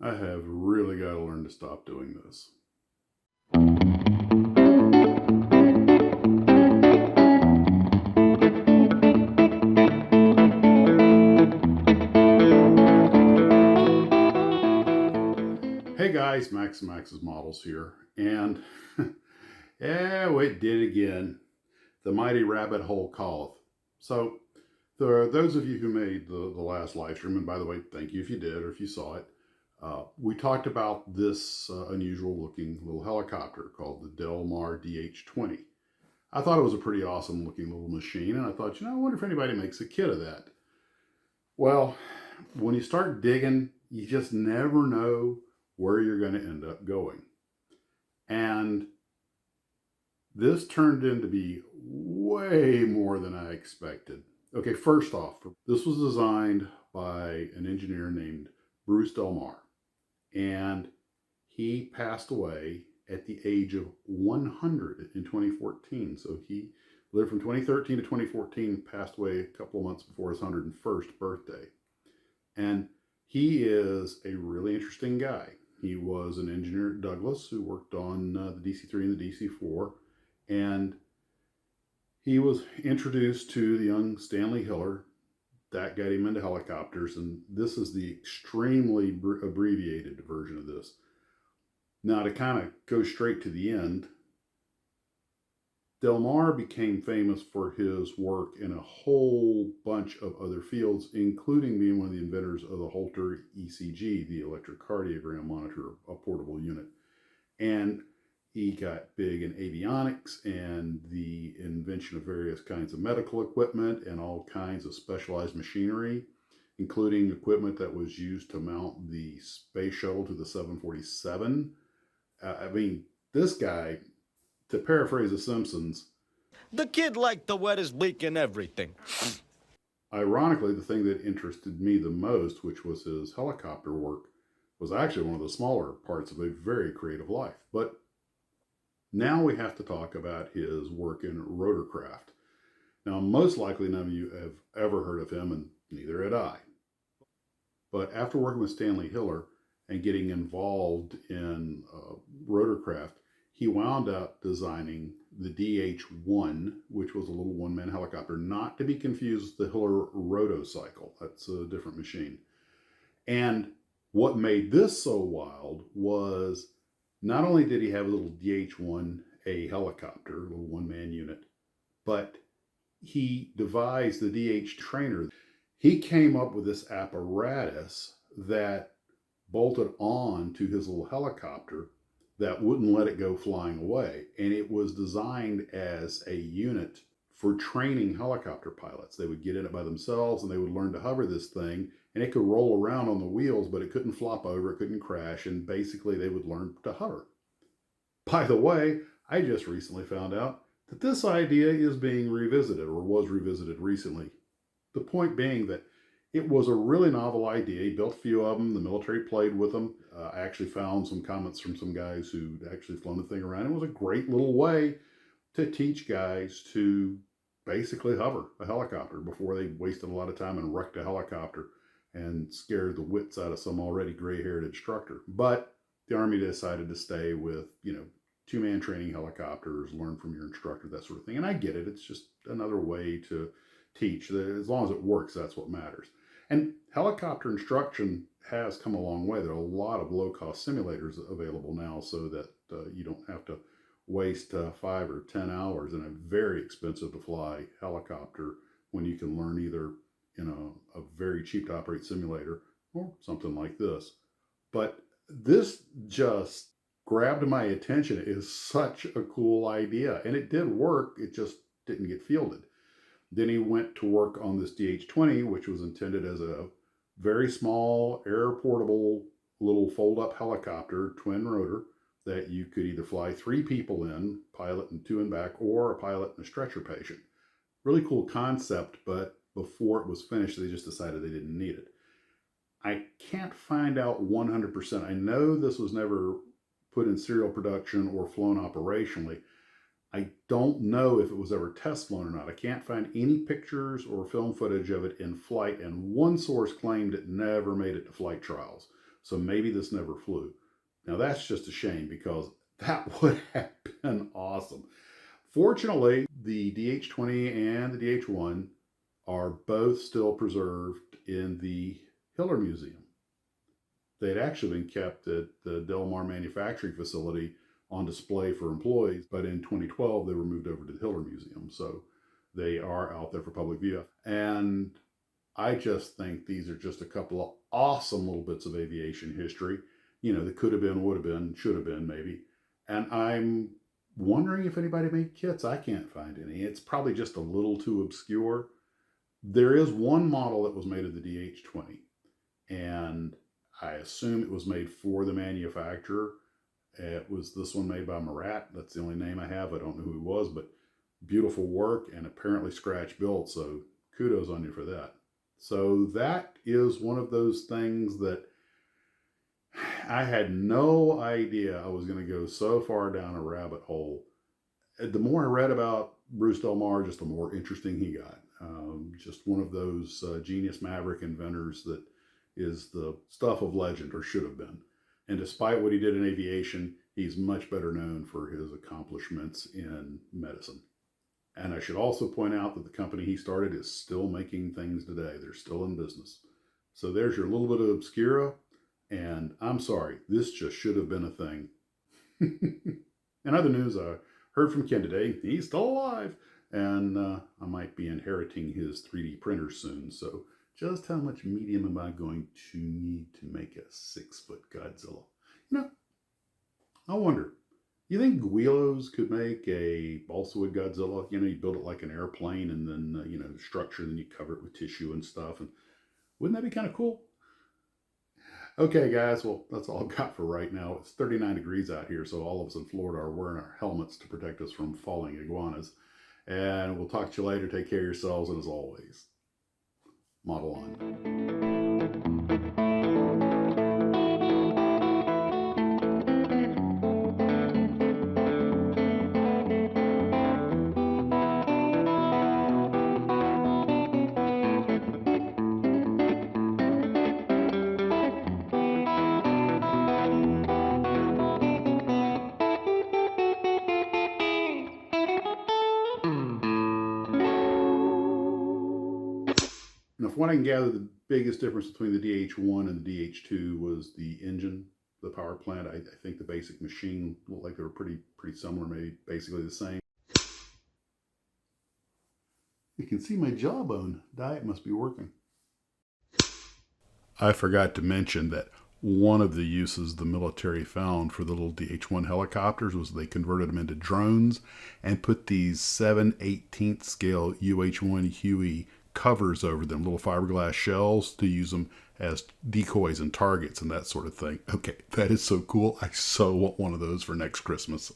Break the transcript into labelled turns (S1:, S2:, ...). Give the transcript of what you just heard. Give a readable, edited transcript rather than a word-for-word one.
S1: I have really got to learn to stop doing this. Hey guys, Max's Models here. And yeah, we did it again. The mighty rabbit hole calleth. So, for those of you who made the last live stream, and by the way, thank you if you did or if you saw it, we talked about this unusual looking little helicopter called the Del Mar DH-20. I thought it was a pretty awesome looking little machine, and I thought, I wonder if anybody makes a kit of that. Well, when you start digging, you just never know where you're going to end up going. And this turned in to be way more than I expected. Okay, first off, this was designed by an engineer named Bruce Del Mar, and he passed away at the age of 100 in 2014. So he lived from 2013 to 2014, passed away a couple of months before his 101st birthday. And he is a really interesting guy. He was an engineer at Douglas who worked on the DC-3 and the DC-4, and he was introduced to the young Stanley Hiller. That got him into helicopters, and this is the extremely abbreviated version of this. Now, to kind of go straight to the end, Del Mar became famous for his work in a whole bunch of other fields, including being one of the inventors of the Holter ECG, the electrocardiogram monitor, a portable unit. And he got big in avionics and the invention of various kinds of medical equipment and all kinds of specialized machinery, including equipment that was used to mount the space shuttle to the 747. I mean, this guy, to paraphrase The Simpsons,
S2: the kid liked the wettest bleak and everything.
S1: Ironically, the thing that interested me the most, which was his helicopter work, was actually one of the smaller parts of a very creative life. But now we have to talk about his work in rotorcraft. Now, most likely none of you have ever heard of him, and neither had I. But after working with Stanley Hiller and getting involved in rotorcraft, he wound up designing the DH-1, which was a little one-man helicopter, not to be confused with the Hiller rotocycle. That's a different machine. And what made this so wild was not only did he have a little DH-1A helicopter, a little one-man unit, but he devised the DH trainer. He came up with this apparatus that bolted on to his little helicopter that wouldn't let it go flying away. And it was designed as a unit for training helicopter pilots. They would get in it by themselves and they would learn to hover this thing, and it could roll around on the wheels, but it couldn't flop over, it couldn't crash, and basically they would learn to hover. By the way, I just recently found out that this idea is being revisited, or was revisited recently. The point being that it was a really novel idea. He built a few of them. The military played with them. I actually found some comments from some guys who'd actually flown the thing around. It was a great little way to teach guys to basically hover a helicopter before they wasted a lot of time and wrecked a helicopter and scared the wits out of some already gray-haired instructor. But the Army decided to stay with, two-man training helicopters, learn from your instructor, that sort of thing. And I get it. It's just another way to teach. As long as it works, that's what matters. And helicopter instruction has come a long way. There are a lot of low-cost simulators available now so that you don't have to waste 5 or 10 hours in a very expensive to fly helicopter when you can learn either in a very cheap to operate simulator or something like this. But this just grabbed my attention. It is such a cool idea, and it did work. It just didn't get fielded. Then he went to work on this DH-20, which was intended as a very small, air-portable little fold-up helicopter, twin rotor, that you could either fly 3 people in, pilot and 2 in back, or a pilot and a stretcher patient. Really cool concept, but before it was finished, they just decided they didn't need it. I can't find out 100%. I know this was never put in serial production or flown operationally. I don't know if it was ever test flown or not. I can't find any pictures or film footage of it in flight, and one source claimed it never made it to flight trials. So maybe this never flew. Now that's just a shame because that would have been awesome. Fortunately, the DH-20 and the DH-1 are both still preserved in the Hiller Museum. They had actually been kept at the Del Mar manufacturing facility on display for employees, but in 2012 they were moved over to the Hiller Museum. So they are out there for public view. And I just think these are just a couple of awesome little bits of aviation history. You know, that could have been, would have been, should have been maybe. And I'm wondering if anybody made kits. I can't find any. It's probably just a little too obscure. There is one model that was made of the DH-20, and I assume it was made for the manufacturer. It was this one made by Marat. That's the only name I have. I don't know who he was, but beautiful work and apparently scratch built. So kudos on you for that. So that is one of those things that I had no idea I was going to go so far down a rabbit hole. The more I read about Bruce Del Mar, just the more interesting he got. Just one of those genius maverick inventors that is the stuff of legend, or should have been. And despite what he did in aviation, he's much better known for his accomplishments in medicine. And I should also point out that the company he started is still making things today. They're still in business. So there's your little bit of obscura. And I'm sorry, this just should have been a thing. In other news, I heard from Ken today. He's still alive. And I might be inheriting his 3D printer soon. So just how much medium am I going to need to make a 6-foot Godzilla? You know, I wonder. You think Guillows could make a balsa wood Godzilla? You know, you build it like an airplane and then, you know, the structure, and then you cover it with tissue and stuff. And wouldn't that be kind of cool? Okay, guys, well, that's all I've got for right now. It's 39 degrees out here, so all of us in Florida are wearing our helmets to protect us from falling iguanas. And we'll talk to you later. Take care of yourselves, and as always, model on. Now, from what I can gather, the biggest difference between the DH-1 and the DH-2 was the engine, the power plant. I think the basic machine looked like they were pretty similar, maybe basically the same. You can see my jawbone. Diet must be working. I forgot to mention that one of the uses the military found for the little DH-1 helicopters was they converted them into drones and put these 7/18 scale UH-1 Huey covers over them, little fiberglass shells, to use them as decoys and targets and that sort of thing. Okay, that is so cool. I so want one of those for next Christmas.